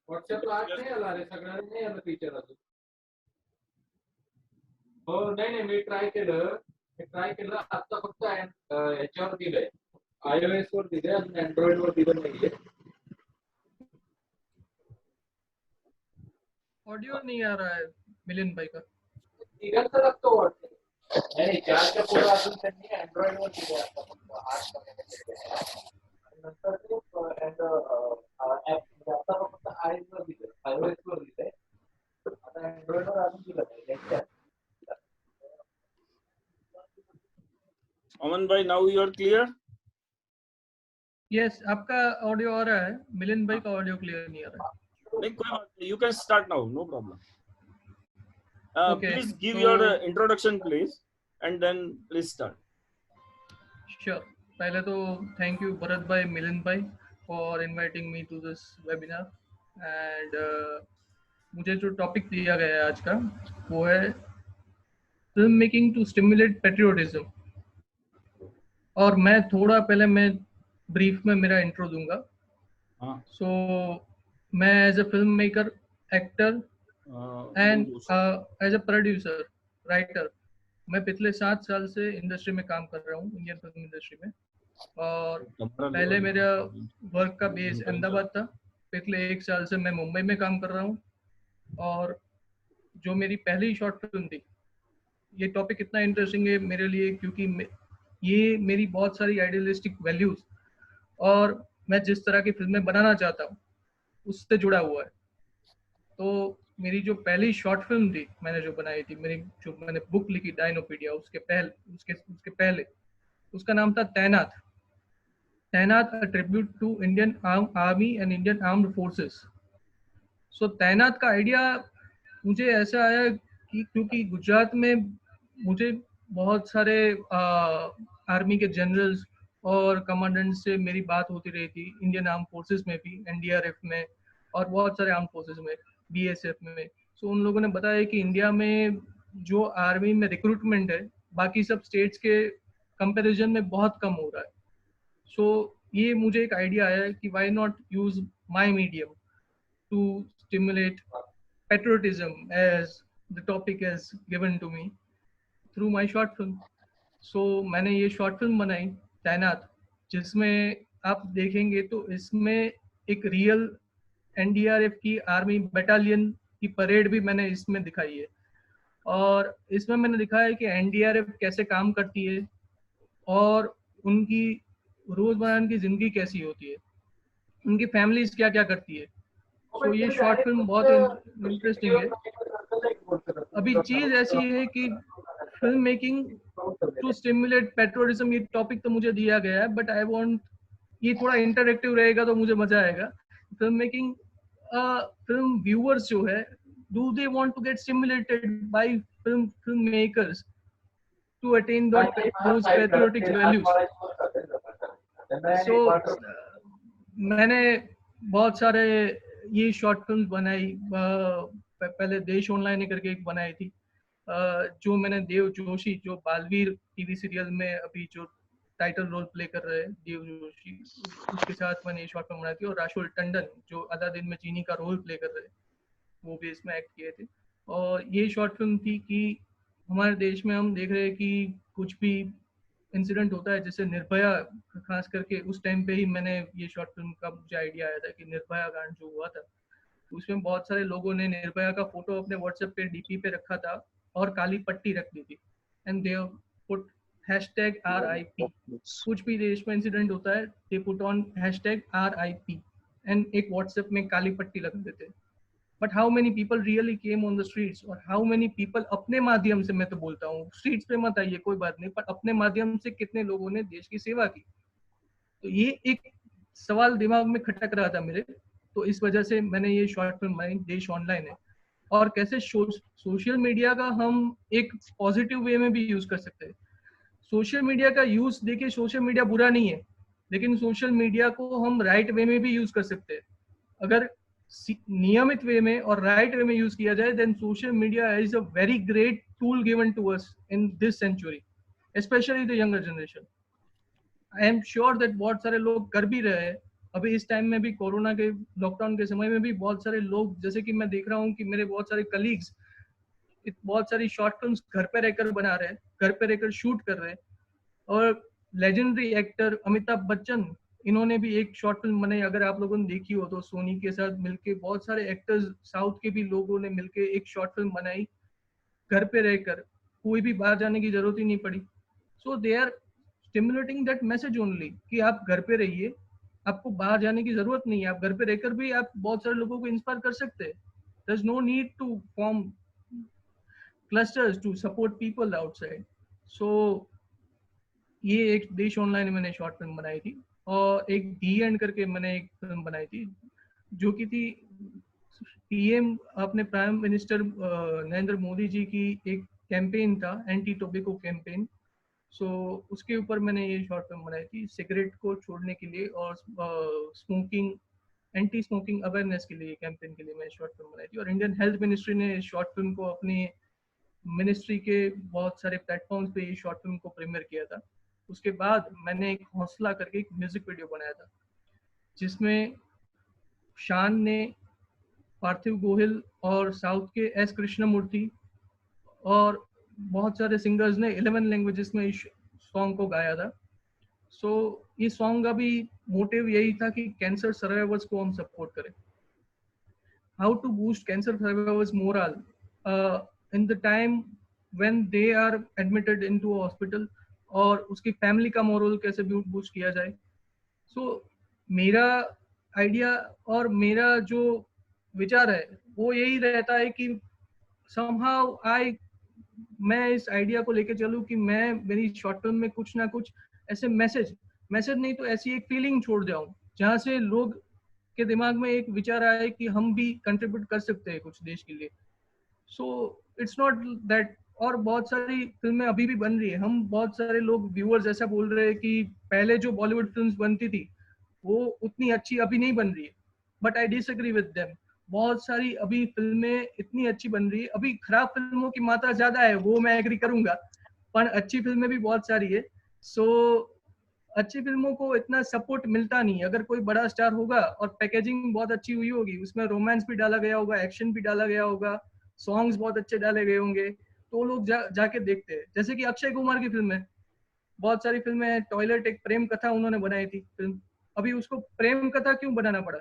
व्हॉट्सअपला आज नाही आला रे, सगळ्यांना नाही आलं फीचर अजून. हो नाही मी ट्राय केलं आता फक्त ह्याच्यावर दिलंय, iOS वर दिलंय, अजून अँड्रॉइड वर दिलं नाहीये. ऑडियो नहीं आ रहा है मिलिंद भाई का. तिघांचा लागतो वाटतं. नाही 4च्या पुढे अजून त्यांनी अँड्रॉइड वर दिलंय आता फक्त 8 नंतर ते आता फक्त iOS वर दिलंय, आता अँड्रॉइड वर अजून दिलं नाही. अमन भाई, now you are clear? Yes, आपका ऑडियो आ रहा है, मिलिंद भाई का ऑडियो क्लियर नहीं आ रहा है. नहीं कोई बात नहीं, you can start now, no problem. Okay, please give so- your introduction please, and then please start. Sure. पहले तो थैंक यू भरत भाई, मिलिंद भाई for inviting me to this webinar. And मुझे जो टॉपिक दिया गया है आज का वो है film making to stimulate patriotism. और मैं थोड़ा पहले मैं ब्रीफ में मेरा इंट्रो दूंगा. सो मैं as a film maker, actor and as a producer, writer, मैं पिछले 7 साल से इंडस्ट्री में काम कर रहा हूँ, इंडियन फिल्म इंडस्ट्री में. और पहले मेरा वर्क का बेस अहमदाबाद था. पिछले 1 साल से मैं मुंबई में काम कर रहा हूँ. और जो मेरी पहली शॉर्ट फिल्म थी, ये टॉपिक इतना इंटरेस्टिंग है मेरे लिए क्योंकि ये मेरी बहुत सारी आइडियलिस्टिक वैल्यूज और मैं जिस तरह की फिल्में बनाना चाहता हूँ उससे जुड़ा हुआ है. तो मेरी जो पहली शॉर्ट फिल्म थी मैंने जो बनाई थी, मैंने बुक लिखी डायनोपीडिया, उसके पहले उसका नाम था Tainaat. A tribute to Indian Army and Indian armed forces. So Tainaat का आइडिया मुझे ऐसा आया कि क्योंकि गुजरात में मुझे बहुत सारे आर्मी के जनरल्स और कमांडेंट से मेरी बात होती रही थी, इंडियन आर्म फोर्सेस में भी, एनडीआरएफ में और बहुत सारे आर्म फोर्सेस में, बीएसएफ में. सो उन लोगों ने बताया कि इंडिया में जो आर्मी में रिक्रूटमेंट है बाकी सब स्टेट्स के कंपैरिजन में बहुत कम हो रहा है. सो ये मुझे एक आइडिया आया कि why not use my medium to stimulate patriotism as the topic is given to me through my short film. So मैंने ये शॉर्ट फिल्म बनाई तैनात, जिसमें आप देखेंगे तो इसमें एक रियल एनडीआरएफ की आर्मी बटालियन की परेड भी मैंने इसमें दिखाई है. और इसमें मैंने दिखाया है कि एनडीआरएफ कैसे काम करती है और उनकी रोजमर्रा की जिंदगी कैसी होती है, उनकी फैमिलीज क्या क्या करती है. तो ये शॉर्ट फिल्म बहुत इंटरेस्टिंग है. अभी चीज ऐसी है कि फिल्म मेकिंग टू स्टिमुलेट पेट्रोलिज्म, ये टॉपिक तो मुझे दिया गया है, बट आई वांट ये थोड़ा इंटरैक्टिव रहेगा तो मुझे मजा आएगा. फिल्म मेकिंग, फिल्म व्यूअर्स जो है, do they want to get stimulated by film makers to attain those patriotic values. So मैंने बहुत सारे ये शॉर्ट फिल्म बनाई. पहले देश ऑनलाइन करके एक बनाई थी, जो मैंने देव जोशी, जो बालवीर टीवी सीरियल में अभी जो टाइटल रोल प्ले कर रहे हैं, देव जोशी, उसके साथ मैंने ये शॉर्ट फिल्म बनाई थी. और राशुल टंडन जो अलादीन में चीनी का रोल प्ले कर रहे हैं, वो भी इसमें एक्ट किए थे. और ये शॉर्ट फिल्म थी कि हमारे देश में हम देख रहे हैं कि कुछ भी इंसिडेंट होता है, जैसे निर्भया, खास करके उस टाइम पे ही मैंने ये शॉर्ट फिल्म का मुझे आइडिया आया था कि निर्भया कांड जो हुआ था, उसमें बहुत सारे लोगों ने निर्भया का फोटो अपने व्हाट्सएप पे डीपी पे रखा था और काली पट्टी रख दी थी, एंड दे पुट #RIP. कुछ भी देश में इंसिडेंट होता है, they put on #RIP and एक व्हाट्सएप में काली पट्टी लगा देते हैं. But how many people really came on the streets, और हाउ मेनी पीपल अपने माध्यम से, मैं तो बोलता हूँ स्ट्रीट्स पे मत आइए कोई बात नहीं, पर अपने माध्यम से कितने लोगों ने देश की सेवा की. तो ये एक सवाल दिमाग में खटक रहा था मेरे, तो इस वजह से मैंने ये शॉर्ट फिल्म बनाई, देश ऑनलाइन है। और कैसे सोशल मीडिया का हम एक पॉजिटिव वे में भी यूज कर सकते हैं। सोशल मीडिया का यूज, देखिए सोशल मीडिया बुरा नहीं है, लेकिन सोशल मीडिया को हम राइट वे में भी यूज कर सकते हैं। अगर नियमित वे में और राइट वे में यूज किया जाए, then social media is a very great tool given to us in this century, specially the younger generation. I am sure that बहुत सारे लोग कर भी रहे हैं। अभी इस टाइम में भी, कोरोना के लॉकडाउन के समय में भी बहुत सारे लोग, जैसे कि मैं देख रहा हूँ कि मेरे बहुत सारे कलीग्स बहुत सारी शॉर्ट फिल्म्स घर पे रहकर बना रहे हैं, घर पे रहकर शूट कर रहे हैं। और लेजेंडरी एक्टर अमिताभ बच्चन, इन्होंने भी एक शॉर्ट फिल्म बनाई, अगर आप लोगों ने देखी हो तो, सोनी के साथ मिलके बहुत सारे एक्टर्स साउथ के भी लोगों ने मिलके एक शॉर्ट फिल्म बनाई, घर पे रहकर, कोई भी बाहर जाने की जरूरत ही नहीं पड़ी। So they are stimulating that message only कि आप घर पे रहिए, आपको बाहर जाने की जरूरत नहीं है, आप घर पे रहकर भी आप बहुत सारे लोगों को इंस्पायर कर सकते हैं। There is no need to form clusters to support people outside. So ये एक देश ऑनलाइन मैंने शॉर्ट फिल्म बनाई थी। और एक डी एंड करके मैंने एक फिल्म बनाई थी, जो कि थी पीएम, अपने प्राइम मिनिस्टर नरेंद्र मोदी जी की एक कैंपेन था, एंटी टोबैको कैंपेन। सो उसके ऊपर मैंने ये शॉर्ट फिल्म बनाई थी, सिगरेट को छोड़ने के लिए और स्मोकिंग, एंटी स्मोकिंग अवेयरनेस के लिए, कैंपेन के लिए मैं शॉर्ट फिल्म बनाई थी। और इंडियन हेल्थ मिनिस्ट्री ने इस शॉर्ट फिल्म को अपनी मिनिस्ट्री के बहुत सारे प्लेटफॉर्म्स पे ये शॉर्ट फिल्म को प्रीमियर किया था। उसके बाद मैंने एक हौसला करके एक म्यूजिक वीडियो बनाया था, जिसमें शान ने, पार्थिव गोहिल और साउथ के एस कृष्णमूर्ति और बहुत सारे सिंगर्स ने 11 लैंग्वेजेस में इस सॉन्ग को गाया था। सो ये सॉन्ग का भी मोटिव यही था कि कैंसर सर्वाइवर्स को हम सपोर्ट करें, how to boost cancer survivors morale in the time when they are admitted into a hospital, और उसकी फैमिली का मोरल कैसे बूस्ट किया जाए। सो मेरा आइडिया और मेरा जो विचार है वो यही रहता है कि somehow मैं इस आइडिया को लेके चलूँ कि मैं मेरी शॉर्ट फिल्म में कुछ ना कुछ ऐसे मैसेज नहीं तो ऐसी एक फीलिंग छोड़ जाऊं, जहाँ से लोग के दिमाग में एक विचार आए कि हम भी कंट्रीब्यूट कर सकते हैं कुछ देश के लिए। So it's not that. और बहुत सारी फिल्में अभी भी बन रही है, हम बहुत सारे लोग व्यूअर्स ऐसा बोल रहे हैं कि पहले जो बॉलीवुड फिल्म्स बनती थी वो उतनी अच्छी अभी नहीं बन रही है, but I disagree with them. बहुत सारी अभी फिल्में इतनी अच्छी बन रही है, अभी खराब फिल्मों की मात्रा ज्यादा है, वो मैं एग्री करूंगा, पर अच्छी फिल्में भी बहुत सारी है। सो अच्छी फिल्मों को इतना सपोर्ट मिलता नहीं। अगर कोई बड़ा स्टार होगा और पैकेजिंग बहुत अच्छी हुई होगी, उसमें रोमांस भी डाला गया होगा, एक्शन भी डाला गया होगा, सॉन्ग्स बहुत अच्छे डाले गए होंगे, तो लोग जाके देखते हैं। जैसे कि अक्षय कुमार की फिल्म है, बहुत सारी फिल्में हैं, टॉयलेट एक प्रेम कथा उन्होंने बनाई थी फिल्म, अभी उसको प्रेम कथा क्यों बनाना पड़ा?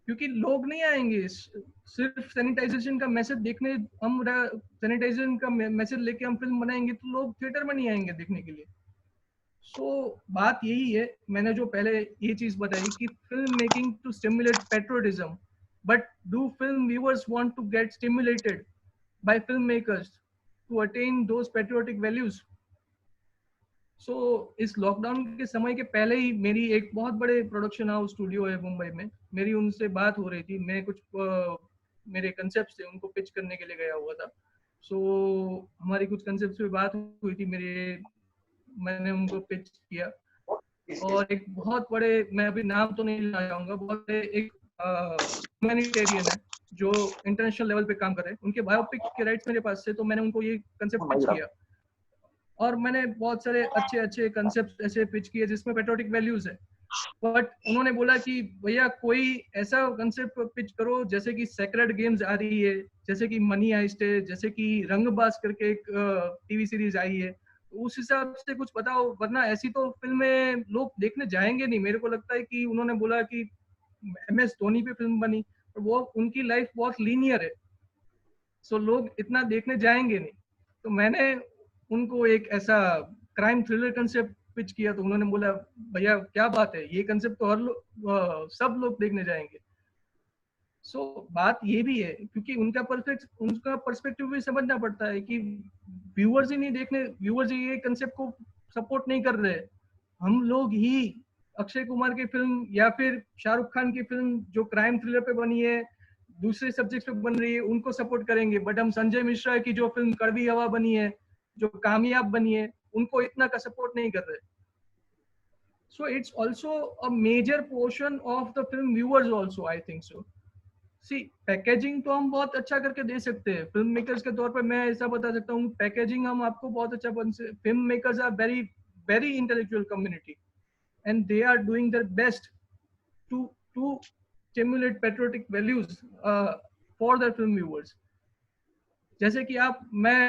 क्योंकि लोग नहीं आएंगे सिर्फ सैनिटाइजेशन का मैसेज देखने। हम सैनिटाइजेशन का मैसेज लेके हम फिल्म बनाएंगे तो लोग थिएटर में नहीं आएंगे देखने के लिए। सो बात यही है, मैंने जो पहले ये चीज बताई कि film making to stimulate patriotism, but do film viewers want to get stimulated by film makers to attain those patriotic values? So इस लॉकडाउन के समय के पहले ही मेरी एक बहुत बड़े प्रोडक्शन हाउस स्टूडियो है मुंबई में, मेरी उनसे बात हो रही थी। मैं कुछ मेरे कंसेप्ट थे उनको पिच करने के लिए गया हुआ था। सो हमारी कुछ कंसेप्ट पे बात हुई थी मैंने उनको पिच किया। और एक बहुत बड़े, मैं अभी नाम तो नहीं ला जाऊंगा, बहुत बड़े एक ह्यूमैनिटेरियन है जो इंटरनेशनल लेवल पे काम कर रहे हैं, उनके बायोपिक के राइट्स मेरे पास थे, तो मैंने उनको ये कंसेप्ट पिच किया। और मैंने बहुत सारे अच्छे अच्छे कंसेप्ट ऐसे पिच किए जिसमें पेट्रियोटिक वैल्यूज है, बट उन्होंने बोला कि भैया कोई ऐसा कंसेप्ट पिच करो जैसे कि सेक्रेड गेम्स आ रही है, जैसे कि मनी हाइस्ट है, जैसे कि रंगबाज करके एक टीवी सीरीज आई है, तो उस हिसाब से कुछ बताओ, वरना ऐसी तो फिल्में लोग देखने जाएंगे नहीं। मेरे को लगता है कि उन्होंने बोला कि MS धोनी पे फिल्म बनी, और वो उनकी लाइफ बहुत लीनियर है, सो लोग इतना देखने जाएंगे नहीं। तो मैंने उनको एक ऐसा क्राइम थ्रिलर कंसेप्ट पिच किया, तो उन्होंने बोला भैया क्या बात है, ये कंसेप्ट तो सब लोग देखने जाएंगे। सो बात ये भी है, क्योंकि उनका पर्सपेक्टिव भी समझना पड़ता है कि व्यूअर्स ही नहीं देखने, व्यूअर्स ये कंसेप्ट को सपोर्ट नहीं कर रहे, हम लोग ही अक्षय कुमार की फिल्म या फिर शाहरुख खान की फिल्म जो क्राइम थ्रिलर पे बनी है, दूसरे सब्जेक्ट पे बन रही है, उनको सपोर्ट करेंगे। बट हम संजय मिश्रा की जो फिल्म कड़वी हवा बनी है, जो कामयाब बनी है, उनको इतना का सपोर्ट नहीं कर रहे। So it's also a major portion of the film viewers also, I think so. See, packaging तो हम बहुत अच्छा करके दे सकते हैं। फिल्म मेकर्स के तौर पे मैं ऐसा बता सकता हूँ, पैकेजिंग हम आपको बहुत अच्छा बन से। Film makers are very very intellectual community and they are doing their best to stimulate patriotic values for their film viewers. जैसे कि मैं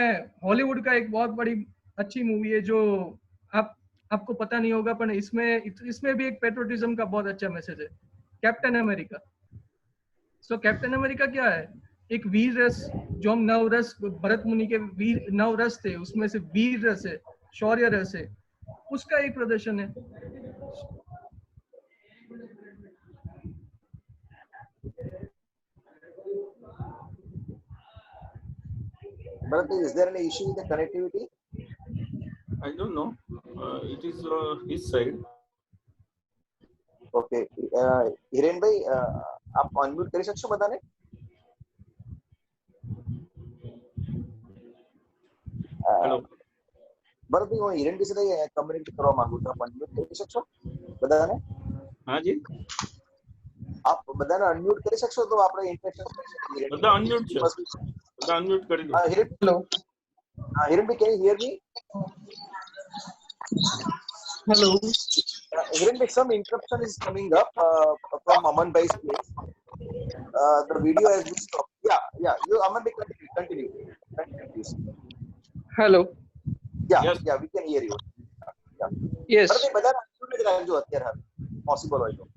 हॉलीवुड का एक बहुत बड़ी अच्छी मूवी है जो आपको पता नहीं होगा, पर इसमें भी एक पेट्रोटिज्म का बहुत अच्छा मैसेज है, कैप्टन अमेरिका। सो कैप्टन अमेरिका क्या है? एक वीर रस, जो हम नवरस, भरत मुनि के वीर नवरस थे, उसमें से वीर रस है, शौर्य रस है, उसका एक प्रदर्शन है। But is there any issue with the connectivity? I don't know. It is his side. Okay. Hiren भाई, आप अनम्यूट કરી શકશો બધાને? Hello. બરાબર, હું હિરેન ભાઈ સાથે કમ્યુનિકેટ કરવા માંગુ છું. આપ અનમ્यूट કરી શકશો બધાને? हाँ जी. आप બધાને અનમ્यूट કરી શકશો તો આપણે ઇન્ટરેક્શન કરી શકીએ. બધા અનમ્यूट છે. બધા અનમ્यूट કરી દો. હિરેન, હિરેન ભાઈ, can you hear me? Hello. Hiren bhai, some interruption is coming up from Aman bhai's place. The video has been stopped. Yeah. You, Aman bhai, continue, please. Hello. Yes. Yeah, we can hear you. Yeah. Yes. Bhai, બધા unmute જ રાખજો અત્યારે, possible હોય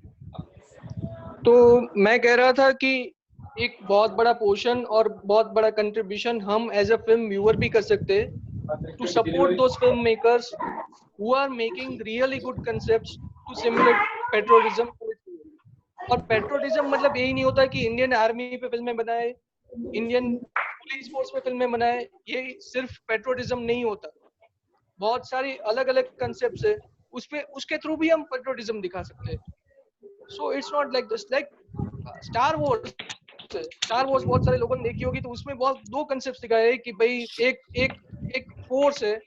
तो मैं कह रहा था कि एक बहुत बड़ा पोर्शन और बहुत बड़ा कंट्रीब्यूशन हम एज अ फिल्म व्यूअर भी कर सकते हैं to support those film makers who are making really good concepts to simulate patriotism. और पेट्रोलिज्म मतलब यही नहीं होता कि इंडियन आर्मी पे फिल्में बनाए, इंडियन पुलिस फोर्स पे फिल्में बनाए, ये सिर्फ पेट्रोलिज्म नहीं होता। बहुत सारी अलग अलग कंसेप्ट्स है, उसके थ्रू भी हम पेट्रोलिज्म दिखा सकते हैं। So it's not like this, like Star Wars बहुत सारे लोगों ने देखी होगी, तो उसमें बहुत दो कंसेप्ट दिखाए हैं कि भाई एक फोर्स है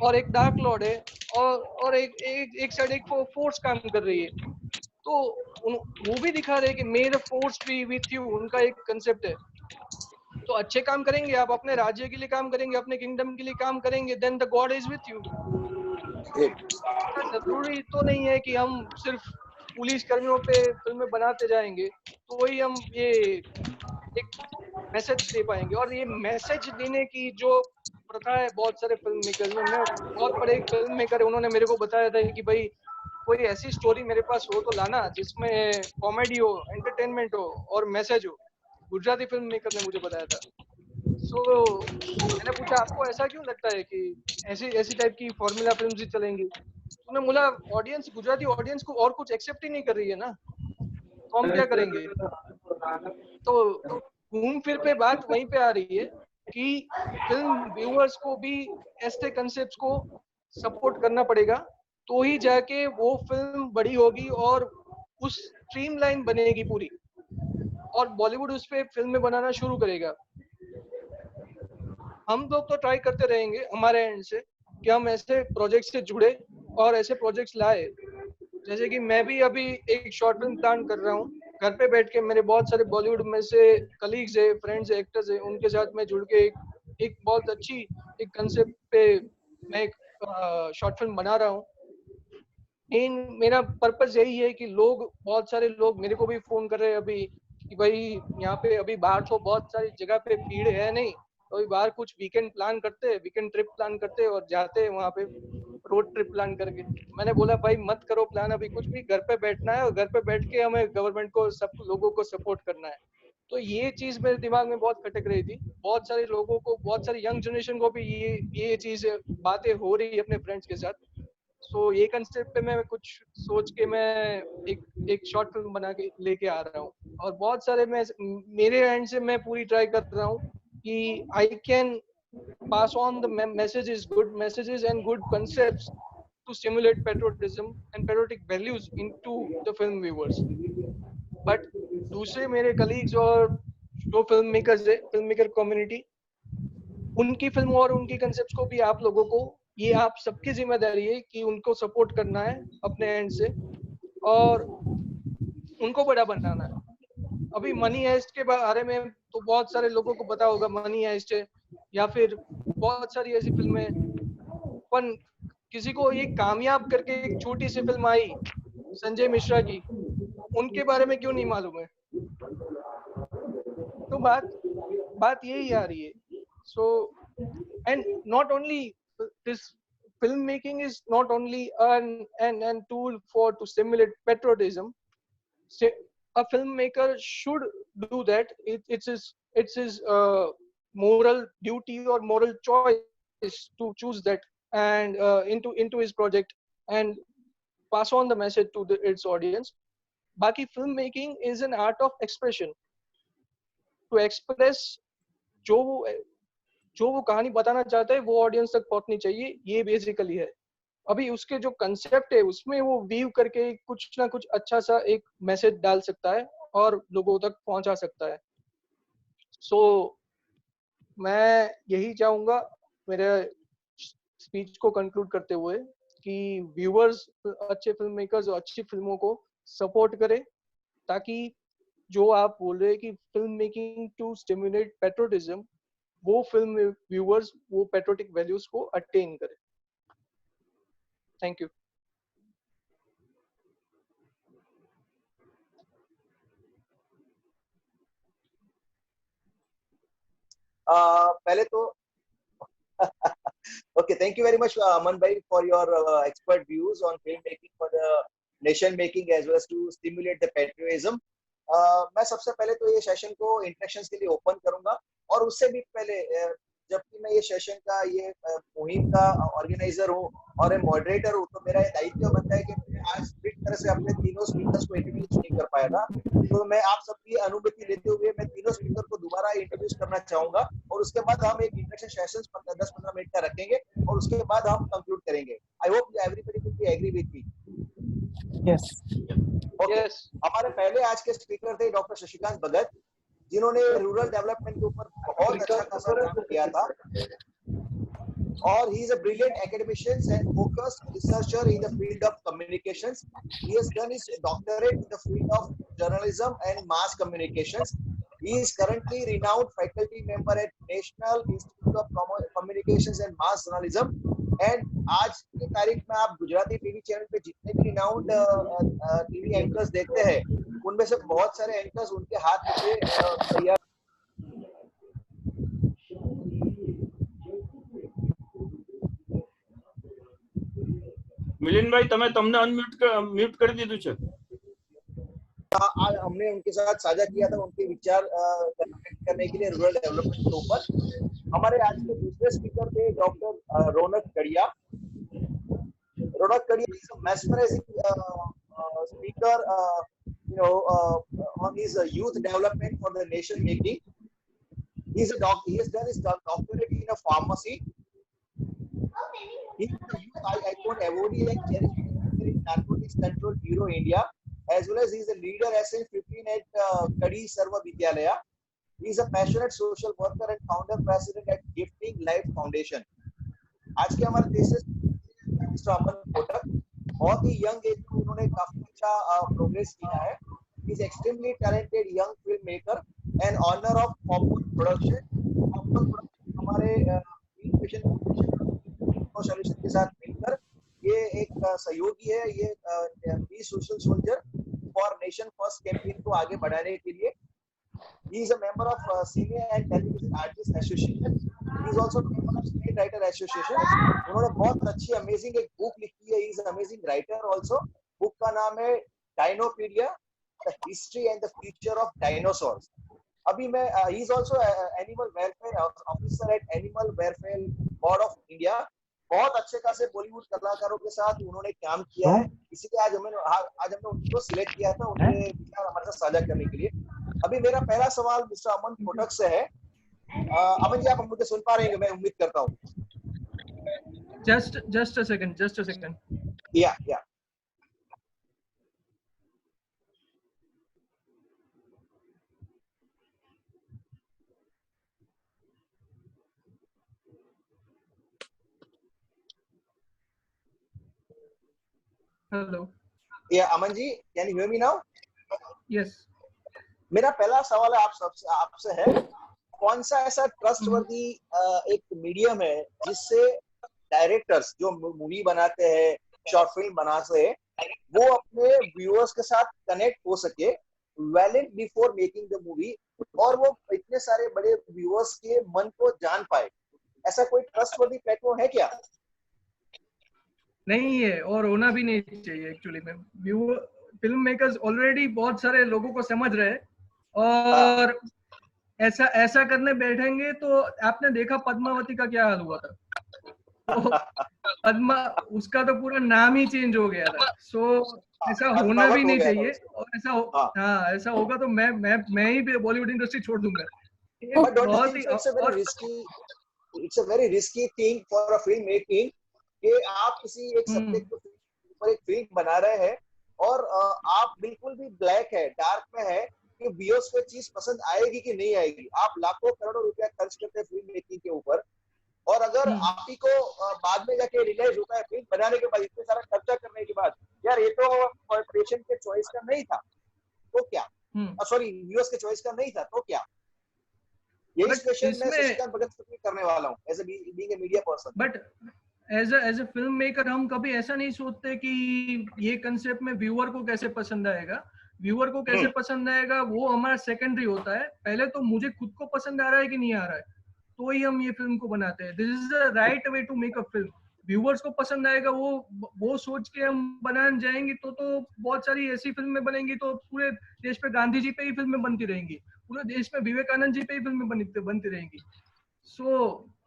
और एक डार्क लॉर्ड है, और एक साइड एक फोर्स काम कर रही है। तो वो भी दिखा रहे हैं कि मे the force B with you, उनका एक कंसेप्ट है। तो अच्छे काम करेंगे आप, अपने राज्य के लिए काम करेंगे, अपने किंगडम के लिए काम करेंगे, then the god is with you. जरूरी तो नहीं है कि हम सिर्फ पुलिस कर्मियों पे फिल्में बनाते जाएंगे तो वही हम ये एक मैसेज दे पाएंगे। और ये मैसेज देने की जो प्रथा है बहुत सारे फिल्म मेकर्स में, मैं बहुत बड़े फिल्म मेकर है, उन्होंने मेरे को बताया था कि भाई कोई ऐसी स्टोरी मेरे पास हो तो लाना जिसमें कॉमेडी हो, एंटरटेनमेंट हो और मैसेज हो। गुजराती फिल्म मेकर ने मुझे बताया था। सो मैंने पूछा आपको ऐसा क्यों लगता है कि ऐसी टाइप की फॉर्मूला फिल्म्स ही चलेंगी? उन्हें बोला ऑडियंस, गुजराती ऑडियंस को और कुछ एक्सेप्ट ही नहीं कर रही है ना, तो हम क्या करेंगे? तो घूम फिर पे बात वहीं पे आ रही है कि फिल्म व्यूअर्स को भी ऐसे कंसेप्ट्स को सपोर्ट करना पड़ेगा, तो ही जाके वो फिल्म बड़ी होगी और उस स्ट्रीमलाइन बनेगी पूरी, और बॉलीवुड उस पे फिल्में बनाना शुरू करेगा। हम लोग तो ट्राई करते रहेंगे हमारे एंड से कि हम ऐसे प्रोजेक्ट से जुड़े और ऐसे प्रोजेक्ट्स लाए। जैसे कि मैं भी अभी एक शॉर्ट फिल्म प्लान कर रहा हूँ, घर पे बैठ के मेरे बहुत सारे बॉलीवुड में से कलीग्स है, फ्रेंड्स है, एक्टर्स है, उनके साथ मैं जुड़ के एक बहुत अच्छी एक कंसेप्ट पे मैं एक शॉर्ट फिल्म बना रहा हूँ। मेरा पर्पस यही है कि बहुत सारे लोग मेरे को भी फोन कर रहे हैं अभी कि भाई यहाँ पे अभी बाहर तो बहुत सारी जगह पे भीड़ है नहीं, तो अभी बाहर कुछ वीकेंड प्लान करते हैं, वीकेंड ट्रिप प्लान करते हैं और जाते हैं वहाँ पे रोड ट्रिप प्लान करके। मैंने बोला भाई मत करो प्लान अभी कुछ भी, घर पे बैठना है और घर पे बैठ के हमें गवर्नमेंट को, सब लोगों को सपोर्ट करना है। तो ये चीज मेरे दिमाग में बहुत खटक रही थी। बहुत सारे लोगों को, बहुत सारी यंग जनरेशन को भी ये चीज बातें हो रही है अपने फ्रेंड्स के साथ। सो ये कंसेप्ट पे मैं कुछ सोच के मैं एक शॉर्ट फिल्म बना के लेके आ रहा हूँ। और बहुत सारे मेरे एंड से मैं पूरी ट्राई कर रहा हूँ कि I can pass on the messages, good messages and good concepts to stimulate patriotism and patriotic values into the film viewers. But दूसरे मेरे colleagues और जो फिल्म मेकर कम्युनिटी, उनकी फिल्म और उनकी कंसेप्ट्स को भी आप लोगों को, ये आप सबकी जिम्मेदारी है कि उनको सपोर्ट करना है अपने एंड से और उनको बड़ा बनाना है। अभी मनी हाइस्ट के बारे में तो बहुत सारे लोगों को पता होगा, मनी हाइस्ट है या फिर बहुत सारी ऐसी फिल्में, पर किसी को ये कामयाब करके एक छोटी सी फिल्म आई संजय मिश्रा की, उनके बारे में क्यों नहीं मालूम है? तो बात यही आ रही है। So, and not only this, filmmaking is not only an tool for to stimulate patriotism. A filmmaker should do that. It's his moral duty or moral choice to choose that and into his project and pass on the message to its audience. Baki, filmmaking is an art of expression. To express जो वो कहानी बताना चाहता है वो audience तक पहुंचनी चाहिए, ये बेसिकली है। अभी उसके जो कंसेप्ट है उसमें वो वीव करके कुछ ना कुछ अच्छा सा एक मैसेज डाल सकता है और लोगों तक पहुंचा सकता है। सो मैं यही चाहूंगा मेरे स्पीच को कंक्लूड करते हुए कि व्यूअर्स अच्छे फिल्म मेकर्स और अच्छी फिल्मों को सपोर्ट करें, ताकि जो आप बोल रहे हैं कि film making to stimulate patriotism, वो फिल्म व्यूअर्स वो पेट्रोटिक वैल्यूज को अटेन करें। Thank you. पहले तो okay, thank you very much Aman bhai for your expert views on film making for the nation making as well as to stimulate the patriotism. मैं सबसे पहले तो ये सेशन को इंटरेक्शंस के लिए ओपन करूंगा, और उससे भी पहले जबकि मैं ये सेशन का ये मुहिम का ऑर्गेनाइजर हूँ और मॉडरेटर हूँ, तो मेरा ये दायित्व बनता है कि मैं आज पूरी तरह से अपने तीनों स्पीकर्स को इंट्रोड्यूस नहीं कर पाया था, तो मैं आप सबकी अनुमति लेते हुए मैं तीनों स्पीकर को दोबारा इंट्रोड्यूस करना चाहूंगा, और उसके बाद हम एक इंटरेक्शन सेशन 10-15 मिनट का रखेंगे और उसके बाद हम कंक्लूड करेंगे। I hope everybody will be agree with me. Yes yes. हमारे पहले आज के स्पीकर थे डॉक्टर शशिकांत भगत, जिन्होंने रूरल डेवलपमेंट के ऊपर बहुत अच्छा खासा काम किया था, और he is a brilliant academician and focused researcher in the field of communications. He has done his doctorate in the field of journalism and mass communications. He is currently renowned faculty member at National Institute of Communications and Mass Journalism. And आज की तारीख में आप Gujarati TV channel पे जितने भी renowned TV anchors देखते हैं, उनमें से बहुत सारे एंकर्स उनके हाथ से तैयार। મિલિનભાઈ તમે તમને અનમ્યુટ કરી દીધું છે। आज हमने उनके साथ साझा किया था उनके विचार करने के लिए रूरल डेवलपमेंट के ऊपर। हमारे आज के दूसरे स्पीकर थे doctor Raunak Kadia. Raunak Kadia is a mesmerizing speaker on his youth development for the nation making. He has done his doctorate in a pharmacy. He is the youth icon awardee and chairman in Narcotics Control Bureau India, as well as he is a leader SN15 at Kadi Sarva Vidyalaya. He is a passionate social worker and founder president at Gifting Life Foundation. आज के हमारे देश से mister अमन कोटक, बहुत ही young age में उन्होंने काफी अच्छा प्रोग्रेस किया है। He is extremely talented young filmmaker and owner of Popcorn Production. Popcorn Production हमारे सोल्यूशन के साथ मिलकर ये एक सहयोगी है, ये be social soldier for nation first campaign को आगे बढ़ाने के लिए। He is a member of Cine and Television Artists Association. He is also a member of State Writer Association. उन्होंने बहुत अच्छी अमेजिंग एक बुक लिखी है। He is an amazing writer also. Book का नाम है Dinopedia: The History and the Future of Dinosaurs. अभी मैं he is also animal welfare officer at Animal Welfare Board of India. बहुत अच्छे खासे बॉलीवुड कलाकारों के साथ उन्होंने काम किया है, इसीलिए आज हमने उनको सिलेक्ट किया था उनके विचार हमारे साथ साझा करने के लिए। अभी मेरा पहला सवाल मिस्टर अमन कोटक से है। अमन जी, आप मुझे सुन पा रहे हैं? मैं उम्मीद करता हूँ। just a second. Yeah. Hello. Yeah, Aman ji, can you hear me now? Yes. मेरा पहला सवाल आपसे है, कौन सा ऐसा ट्रस्टवर्दी एक मीडियम है जिससे डायरेक्टर्स जो मूवी बनाते हैं, शॉर्ट फिल्म बनाते हैं, वो अपने व्यूअर्स के साथ कनेक्ट हो सके well before making the movie, और वो इतने सारे बड़े व्यूअर्स के मन को जान पाए? ऐसा कोई ट्रस्टवर्दी प्लेटफॉर्म है क्या? नहीं है और होना भी नहीं चाहिए एक्चुअली में। फिल्म मेकर्स ऑलरेडी बहुत सारे लोगों को समझ रहे हैं, और ऐसा करने बैठेंगे तो आपने देखा पद्मावती का क्या हाल हुआ था। तो उसका तो पूरा नाम ही चेंज हो गया था। ऐसा होना भी नहीं चाहिए, और ऐसा होगा तो मैं ही बॉलीवुड इंडस्ट्री छोड़ दूंगा। बहुत ही it's a very risky thing for a film making कि आप किसी एक सब्जेक्ट के ऊपर एक फिल्म बना रहे हैं और आप बिल्कुल भी ब्लैक है, डार्क में है कि व्यूअर्स को चीज पसंद आएगी कि नहीं आएगी। आप लाखों करोड़ों रुपया खर्च करते हैं फिल्म मेकिंग के ऊपर, और अगर आप ही को बाद में जाके रियलाइज होता है फिल्म बनाने के बाद, इतने सारा खर्चा करने के बाद, यार ये तो पेशेंट के चॉइस का नहीं था, तो क्या? सॉरी, व्यूअर्स के चॉइस का नहीं था, तो क्या? यही क्वेश्चन मैं शशिकांत भगत से करने वाला हूं as a being a media person. But as a film maker हम कभी ऐसा नहीं सोचते कि ये कंसेप्ट में व्यूअर को कैसे पसंद आएगा। व्यूअर को कैसे पसंद आएगा वो हमारा सेकेंडरी होता है। पहले तो मुझे खुद को पसंद आ रहा है कि नहीं आ रहा है, तो ही हम ये फिल्म को बनाते हैं। This is the right way to make a film. Viewers को पसंद आएगा वो सोच के हम बनाने जाएंगे तो बहुत सारी ऐसी फिल्में बनेंगी, तो पूरे देश पे गांधी जी पे ही फिल्में बनती रहेंगी, पूरे देश में विवेकानंद जी पे ही फिल्में बनती रहेंगी।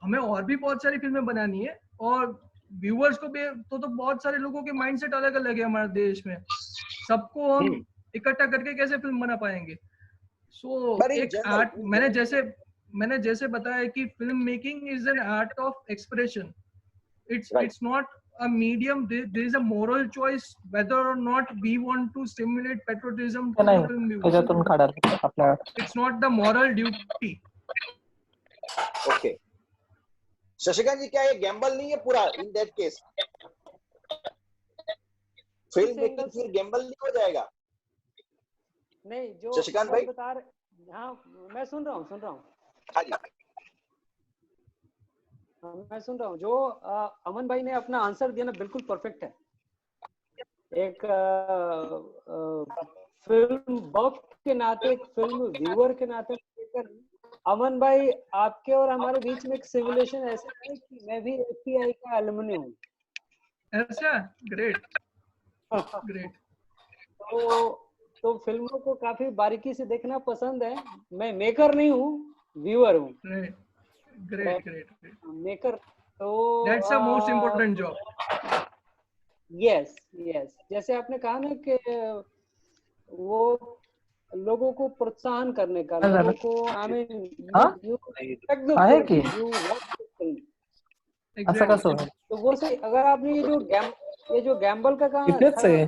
हमें और भी बहुत सारी फिल्में बनानी है, और व्यूअर्स को भी तो बहुत सारे लोगों के माइंडसेट अलग अलग है हमारे देश में। सबको हम इकट्ठा करके कैसे फिल्म बना पाएंगे? एक आर्ट, मैंने जैसे बताया कि film making is an art of expression. It's not a medium. There is a moral choice whether or not we want to stimulate patriotism to the film viewers. It's not the moral duty. Okay. Shashikant ji, क्या ये gamble नहीं है पूरा in that case? Film making फिर gamble नहीं हो जाएगा? नहीं, जो शशिकांत भाई बता रहे, हाँ मैं सुन रहा हूँ। हाँ जी, मैं सुन रहा हूँ। जो अमन भाई ने अपना आंसर दिया ना, बिल्कुल परफेक्ट है। एक फिल्म बफ के नाते, एक फिल्म व्यूअर के नाते अमन भाई, आपके और हमारे बीच में एक सिमुलेशन ऐसा है कि मैं भी एफटीआई का एलुमनी हूँ। ऐसा? ग्रेट। तो फिल्मों को काफी बारीकी से देखना पसंद है। मैं मेकर नहीं हूँ, व्यूअर हूँ। Great. मेकर तो that's the most important job. yes. जैसे आपने कहा ना कि वो लोगों को प्रोत्साहन करने का, लोगों को I mean you respect the film, you watch the film. तो वो सही। अगर आपने ये जो गैम्बल का कहा,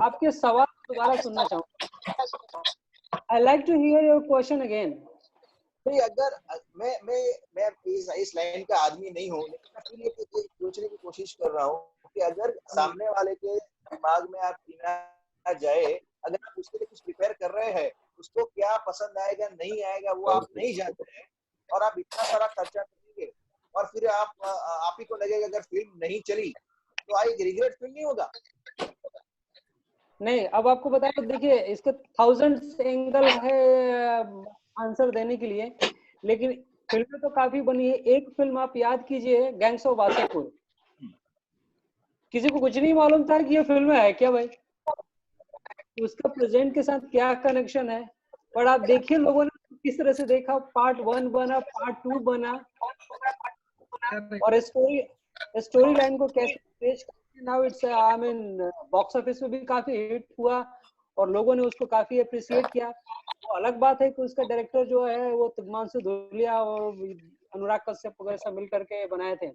आपके सवाल दोबारा सुनना चाहूँगा। I like to hear your question again. अगर मैं इस लाइन का आदमी नहीं हूँ, लेकिन मैं फिर ये सोचने की कोशिश कर रहा हूँ कि अगर सामने वाले के दिमाग में आप बिना जाए, अगर आप उसके लिए कुछ प्रिपेयर कर रहे हैं, उसको क्या पसंद आएगा नहीं आएगा वो आप नहीं जानते हैं, और आप इतना सारा खर्चा करेंगे और फिर आप ही को लगेगा अगर फिल्म नहीं चली तो आई रिग्रेट फील नहीं होगा? नहीं, अब आपको बताया, देखिए इसके 1000 एंगल है आंसर देने के लिए, लेकिन फिल्में तो काफी बनी है। एक फिल्म आप याद कीजिए, गैंग्स ऑफ वासेपुर। किसी को कुछ नहीं मालूम था कि ये फिल्म है क्या भाई, उसका प्रेजेंट के साथ क्या कनेक्शन है। पर आप देखिए लोगों ने किस तरह से देखा, पार्ट 1 बना, पार्ट 2 बना, और स्टोरी लाइन को कैसे पेश करके now it's I mean box office में भी काफी हिट हुआ और लोगों ने उसको काफी अप्रिशिएट किया। वो अलग बात है कि उसका डायरेक्टर जो है वो तिग्मांशु धूलिया और अनुराग कश्यप वगैरह सब मिल करके बनाए थे।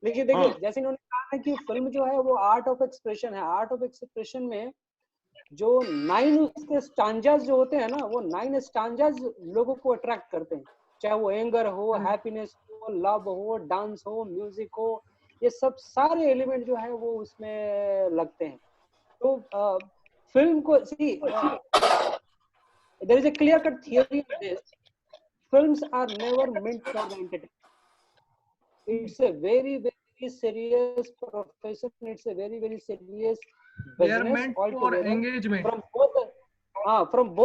लेकिन देखिए, जैसे इन्होंने कहा है कि फिल्म जो है वो आर्ट ऑफ एक्सप्रेशन है। आर्ट ऑफ एक्सप्रेशन में जो 9 उसके स्टांजास जो होते हैं ना, वो 9 स्टांजास लोगों को अट्रैक्ट करते हैं, चाहे वो एंगर हो, हैप्पीनेस हो, लव हो, डांस हो, म्यूजिक हो, ये सब सारे एलिमेंट जो है वो उसमें लगते हैं। तो फिल्म को सी there is a clear cut theory on this. Films are never meant for the entertainment. It's a very very serious profession. It's a very very serious They are business meant for altogether. engagement. From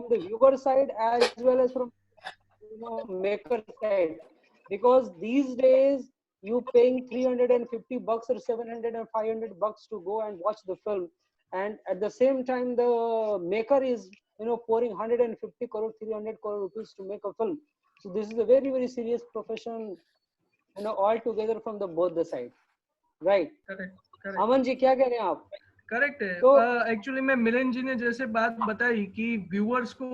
the viewer side as well as from maker side, because these days you paying $350 or $700 and $500 to go and watch the film, and at the same time the maker is pouring 150 crore 300 crore rupees to make a film. So this is a very very serious profession, altogether from the both the side, right? Correct. Aman ji क्या कह रहे हैं आप? Correct है। तो actually में मिलन जी ने जैसे बात बताई कि व्यूअर्स को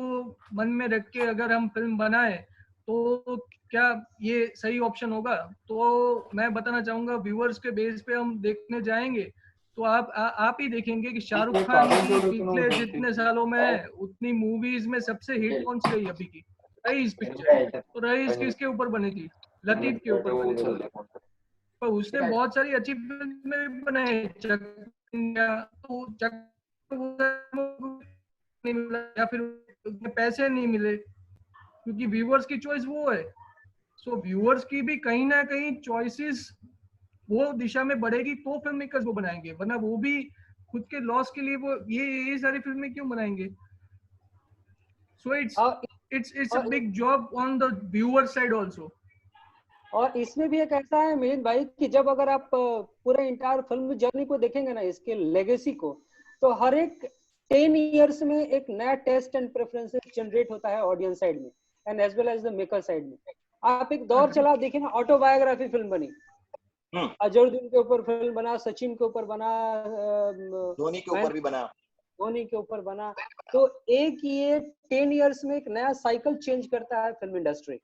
मन में रख के अगर हम फिल्म बनाए तो क्या ये सही ऑप्शन होगा, तो मैं बताना चाहूंगा व्यूअर्स के बेस पे हम देखने जाएंगे तो आप ही देखेंगे कि शाहरुख खान की पिछले जितने सालों में उतनी मूवीज में सबसे हिट कौन सी रही अभी की? Rice picture. तो रईस किसके ऊपर बनी थी? लतीफ के ऊपर बनी थी। पर उसने बहुत सारी अच्छी फिल्में भी बनाई, तो नहीं मिला या फिर पैसे नहीं मिले क्योंकि व्यूअर्स की चॉइस वो है। सो व्यूअर्स की भी कहीं ना कहीं चॉइसेस वो दिशा में बढ़ेगी तो फिल्म मेकर्स वो बनाएंगे, वरना वो भी खुद के लॉस के लिए वो ये सारी फिल्में क्यों बनाएंगे? So it's a big job on the viewer side also. और इसमें भी एक ऐसा है मिलिंद भाई कि जब अगर आप पूरे इंटायर फिल्म जर्नी को देखेंगे ना, इसके लेगेसी को, तो हर एक 10 इयर्स में एक नया टेस्ट एंड प्रेफरेंसेस जनरेट होता है ऑडियंस साइड में and as well as the maker side में। आप एक दौर चला देखिए ना, ऑटोबायोग्राफी फिल्म बनी, अजहरुद्दीन के ऊपर फिल्म बना, सचिन के ऊपर बना, धोनी के ऊपर भी बना, धोनी के ऊपर बना। तो एक ये 10 इयर्स में एक नया साइकिल चेंज करता है फिल्म इंडस्ट्री,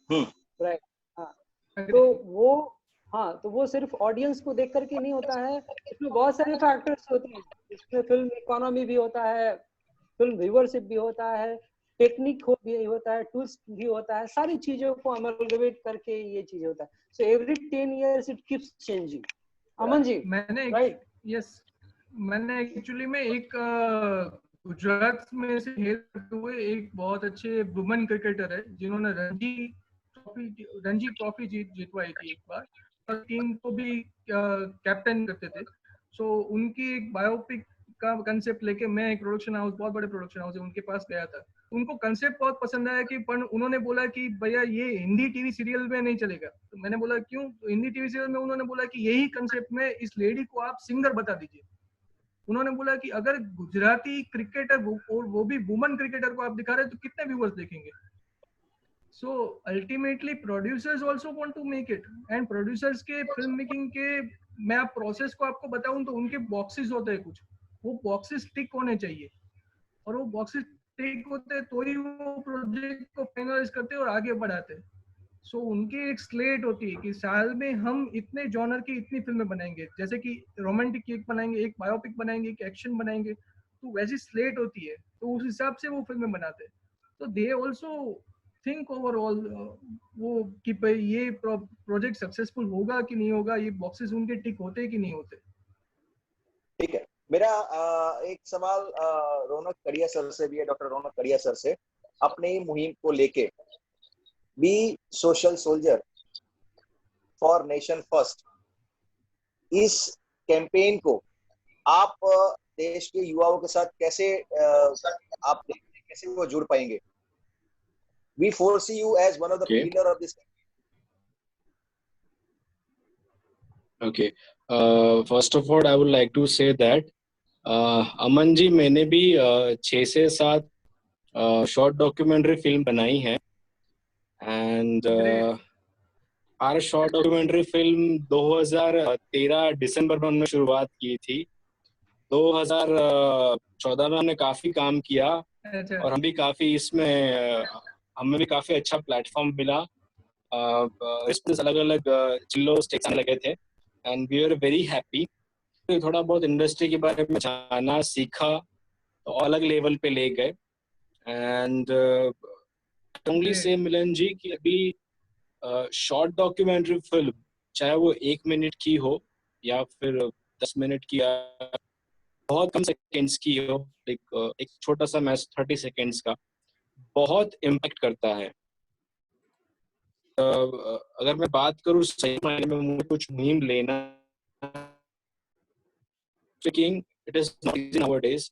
राइट? तो वो सिर्फ ऑडियंस को देख करके नहीं होता है, इसमें बहुत सारे फैक्टर्स होते हैं। इसमें फिल्म इकोनॉमी भी होता है, फिल्म व्यूअरशिप भी होता है, टेक्निक भी होता है, टूल्स भी होता है, सारी चीजों को अमलगमेट करके ये चीज होता है। So every 10 years it keeps changing. Aman ji, मैंने एक्चुअली में एक गुजरात में से हुए एक बहुत अच्छे वुमेन क्रिकेटर है जिन्होंने रणजी ट्रॉफी जीतवाई थी एक बार, और टीम को भी कैप्टन करते थे। सो उनकी एक बायोपिक का कंसेप्ट लेके मैं एक प्रोडक्शन हाउस, बहुत बड़े प्रोडक्शन हाउस है, उनके पास गया था। उनको कंसेप्ट बहुत पसंद आया कि पर उन्होंने बोला कि भैया ये हिंदी टीवी सीरियल में नहीं चलेगा। तो मैंने बोला क्यों? तो हिंदी टीवी सीरियल में उन्होंने बोला कि यही कंसेप्ट में इस लेडी को आप सिंगर बता दीजिए। उन्होंने बोला कि अगर गुजराती क्रिकेटर और वो भी वुमेन क्रिकेटर को आप दिखा रहे हैं तो कितने व्यूअर्स देखेंगे? So ultimately producers also want to make it, and producers के फिल्म मेकिंग के मैं आप प्रोसेस को आपको बताऊं तो उनके बॉक्सेस होते हैं कुछ, वो बॉक्सेस टिक होने चाहिए, और वो बॉक्सेस टिक होते हैं तो ही वो प्रोजेक्ट को फाइनलाइज करते हैं और आगे बढ़ाते हैं। सो उनकी एक स्लेट होती है कि साल में हम इतने जॉनर की इतनी फिल्में बनाएंगे, जैसे कि रोमांटिक एक बनाएंगे, एक बायोपिक बनाएंगे, एक एक्शन बनाएंगे, तो वैसी स्लेट होती है, तो उस हिसाब से वो फिल्में बनाते हैं। तो दे ऑल्सो थिंक ओवरऑल वो कि भाई ये प्रोजेक्ट सक्सेसफुल होगा कि नहीं होगा, ये बॉक्सेस उनके टिक होते कि नहीं होते। ठीक है, मेरा एक सवाल रौनक कड़िया सर से भी है, डॉक्टर रौनक कड़िया सर से, अपनी मुहिम को लेके, be social soldier for nation first, इस कैंपेन को आप देश के युवाओं के साथ कैसे आप देखते हैं, कैसे वो जुड़ पाएंगे? We foresee you as one of the pillar of this. Okay. First of all, I would like to say that अमन जी, मैंने भी 6 से 7 शॉर्ट डॉक्यूमेंट्री फिल्म बनाई है, and her short documentary film 2013 दिसंबर में हमने शुरुआत की थी। 2014 में हमने काफी काम किया और हम भी काफी इसमें हमें भी काफी अच्छा प्लेटफॉर्म मिला। इसमें अलग अलग जिलों स्टेक्स आने लगे थे, and we were very happy. थोड़ा बहुत इंडस्ट्री के बारे में जाना सीखा तो अलग लेवल पे ले गए. एंड ओनली से मिलन जी कि अभी शॉर्ट डॉक्यूमेंट्री फिल्म चाहे वो 1 मिनट की हो या फिर 10 मिनट की या बहुत कम सेकेंड्स की हो, एक छोटा सा मैच 30 सेकेंड्स का बहुत इम्पैक्ट करता है. अगर मैं बात करूँ सही मायने में मुझे कुछ मुहिम लेना, speaking, it is not easy nowadays.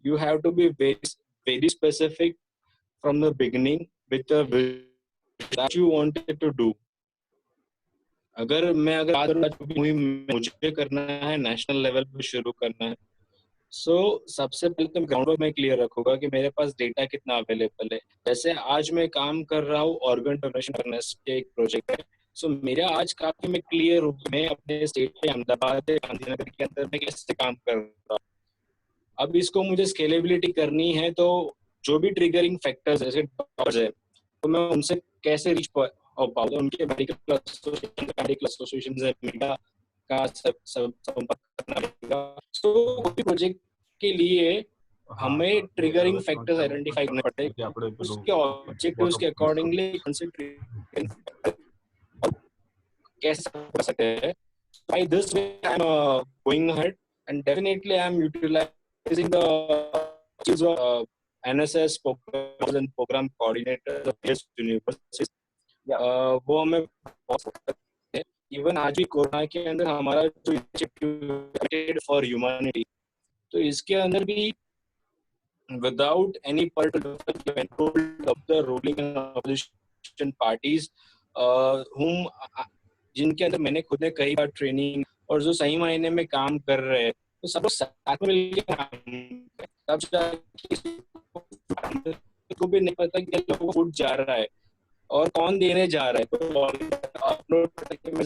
You have to be very specific from the beginning with the vision that you wanted to do. अगर बात करूँ मुझे करना है नेशनल लेवल पे शुरू करना है, सो सबसे पहले तो ग्राउंड वर्क में क्लियर रखूंगा कि मेरे पास डेटा कितना अवेलेबल है. जैसे आज मैं काम कर रहा हूँ ऑर्गन डोनेशन अवेयरनेस के एक प्रोजेक्ट है, सो मेरा आज काफी मैं क्लियर हूँ मैं अपने स्टेट पे अहमदाबाद गांधीनगर के अंदर में कैसे काम कर रहा हूँ. अब इसको मुझे स्केलेबिलिटी करनी है तो जो भी ट्रिगरिंग फैक्टर्स जैसे डॉक्टर्स है तो मैं उनसे कैसे रीच हो पाऊँ. उनके मेडिकल एसोसिएशन है, मीडिया का संपर्क करना पड़ेगा. सो कोई प्रोजेक्ट के लिए हमें ट्रिगरिंग फैक्टर्स आइडेंटिफाई करने पड़ते हैं, उसके ऑब्जेक्टिव्स के अकॉर्डिंगली कैसे कर सकते हैं. By this way I am going ahead and definitely I am utilizing the skills of NSS program coordinator of various universities. वो हमें इवन आज भी कोरोना के अंदर हमारा जो इनिशिएटिव फॉर ह्यूमैनिटी, तो इसके अंदर भी without any particular control of the ruling and opposition parties, whom जिनके अंदर मैंने खुद ने कई बार ट्रेनिंग और जो सही मायने में काम कर रहे हैं तो सब लोग साथ में मिलकर काम को भी नहीं पता कि लोगों को फूड जा रहा है और कौन देने जा रहा है. तो अपलोड करके मैं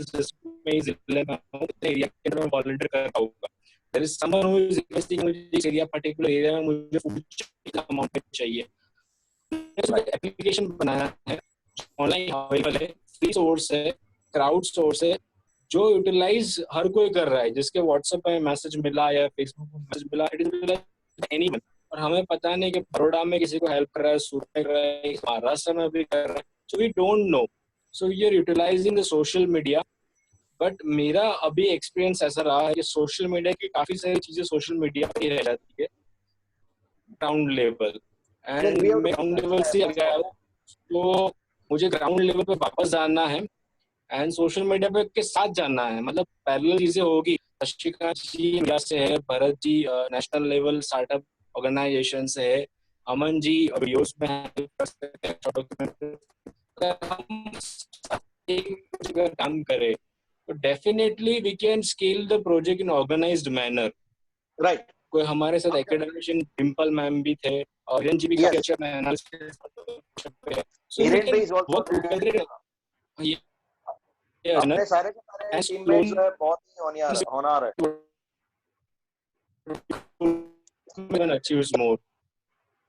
जिले में एरिया के अंदर वॉलंटियर कर रहा हूँ. There is someone who is investing this area particular area में मुझे फूड अमाउंट चाहिए. एप्लीकेशन बनाया है, ऑनलाइन अवेलेबल है, फ्री सोर्स है, क्राउड सोर्स है, जो यूटिलाइज हर कोई कर रहा है. जिसके व्हाट्सएप पे मैसेज मिला या फेसबुक पे मैसेज मिला, इट इज एनीवन. और हमें पता नहीं कि बड़ौदा में किसी को हेल्प कर रहा है, सूरत में कर रहा है, महाराष्ट्र में भी कर रहा है. So we don't know. So we are utilising the social media. But मेरा अभी एक्सपीरियंस ऐसा रहा है कि सोशल मीडिया की काफी सारी चीजें सोशल मीडिया पे रह जाती है ग्राउंड लेवल. एंड मैं ग्राउंड लेवल से गया हूँ तो मुझे ग्राउंड लेवल पे वापस जाना है एंड सोशल मीडिया पे के साथ जाना है. मतलब पैरेलल चीजें होगी. शशिकांत जी इंडिया से है, Bharat ji national level startup organisation से है, अमन जी वीडियोस में हेल्प कर सकते हैं. हम एक काम करें तो definitely we can scale the project in organised manner. Right. कोई हमारे साथ एकेडमिशियन डिम्पल मैम भी थे और हिरेन जी भी काफी अच्छा analysis. So we can work together. अपने सारे के सारे टीममेट्स जो है बहुत ही होनहार है.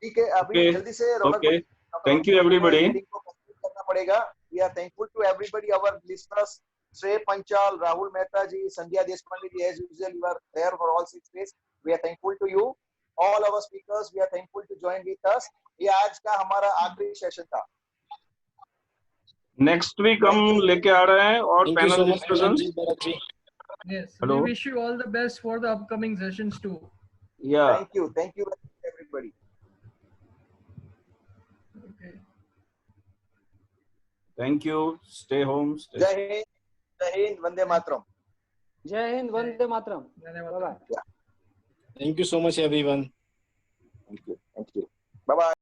ठीक है, अभी जल्दी से ओके, थैंक यू एवरीबॉडी. करना पड़ेगा. We are thankful to everybody, our listeners, Shrey Panchal, Rahul Mehta ji, Sandhya Deshpande ji, as usual you are there for all 6 days. We are thankful to you. All our speakers, we are thankful to join with us. ये आज का हमारा आखिरी session था. Next week हम लेके आ रहे हैं और panel discussions. Yes, we wish you all the best for the upcoming sessions too. Yeah. Thank you everybody. Okay. Thank you. Stay home. जय हिंद, वंदे मातरम. जय हिंद, वंदे मातरम. धन्यवाद. Thank you so much everyone. Thank you. Bye bye.